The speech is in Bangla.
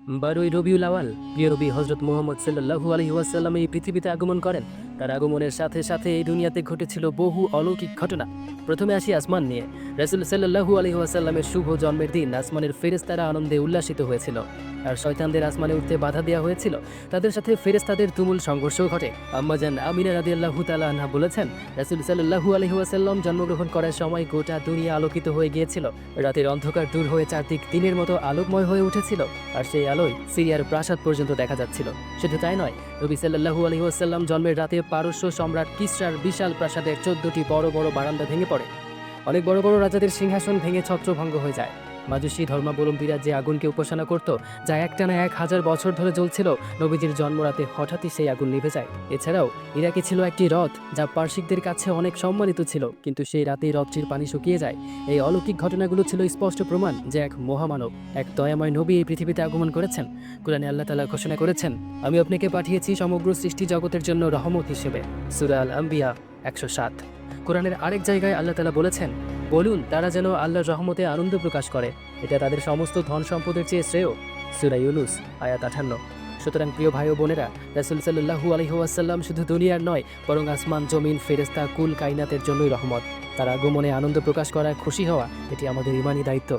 12ই রবিউল আওয়াল প্রিয় নবী হযরত মুহাম্মদ সাল্লাল্লাহু আলাইহি ওয়াসাল্লাম এই পৃথিবীতে আগমন করেন। তার আগমনের সাথে সাথে এই দুনিয়াতে ঘটেছিল বহু অলৌকিক ঘটনা। প্রথমে আসি আসমান নিয়ে। রাসূল সাল্লাল্লাহু আলাইহি ওয়াসাল্লামের শুভ জন্মের দিন আসমানের ফেরেশতারা আনন্দে উল্লাসিত হয়েছিল। আর শয়তানদের আসমানে উঠতে বাধা দেওয়া হয়েছিল। তাদের সাথে ফেরেশতাদের তুমুল সংঘর্ষও ঘটে। আম্মাজান আমিনা রাদিয়াল্লাহু তাআলা আনহা বলেছেন, রাসূল সাল্লাল্লাহু আলাইহি ওয়াসাল্লাম জন্মগ্রহণ করার সময় গোটা দুনিয়া আলোকিত হয়ে গিয়েছিল। রাতের অন্ধকার দূর হয়ে চারদিক দিনের মতো আলোকময় হয়ে উঠেছিল। আর সেই আলোয় সিরিয়ার প্রাসাদ পর্যন্ত দেখা যাচ্ছিল। শুধু তাই নয়, নবী সাল্লাল্লাহু আলাইহি ওয়াসাল্লাম জন্মের রাতে পারস্য সম্রাট কিসরার বিশাল প্রাসাদের 14টি বড় বড় বারান্দা ভেঙে পড়ে। অনেক বড় বড় রাজাদের সিংহাসন ভেঙে ছত্রভঙ্গ হয়ে যায়। মাজুসী ধর্মাবলম্বীরা যে আগুনকে উপাসনা করত, যা একটানা 1000 বছর ধরে জ্বলছিল, নবীজির জন্মরাতে হঠাৎই সেই আগুন নিভে যায়। এছাড়াও ইরাকে ছিল একটি হ্রদ, যা পারসিকদের কাছে অনেক সম্মানিত ছিল, কিন্তু সেই রাতেই হ্রদটির পানি শুকিয়ে যায়। এই অলৌকিক ঘটনাগুলো ছিল স্পষ্ট প্রমাণ যে এক মহামানব, এক দয়াময় নবী এই পৃথিবীতে আগমন করেছেন। কুরআনে আল্লাহ তাআলা ঘোষণা করেছেন, আমি আপনাকে পাঠিয়েছি সমগ্র সৃষ্টি জগতের জন্য রহমত হিসেবে। সূরা আল আম্বিয়া 107। কোরআনের আরেক জায়গায় আল্লাহ তাআলা বলেছেন, বলুন তারা যেন আল্লাহর রহমতে আনন্দ প্রকাশ করে, এটা তাদের সমস্ত ধন সম্পদের চেয়ে শ্রেয়। সূরা ইউনূস আয়াত 58। সুতরাং প্রিয় ভাই ও বোনেরা, রাসূল সাল্লাল্লাহু আলাইহি ওয়াসাল্লাম শুধু দুনিয়ার নয়, বরং আসমান, জমিন, ফেরেশতা, কুল কায়নাতের জন্যই রহমত। তার আগমনে আনন্দ প্রকাশ করা, খুশি হওয়া, এটি আমাদের ঈমানি দায়িত্ব।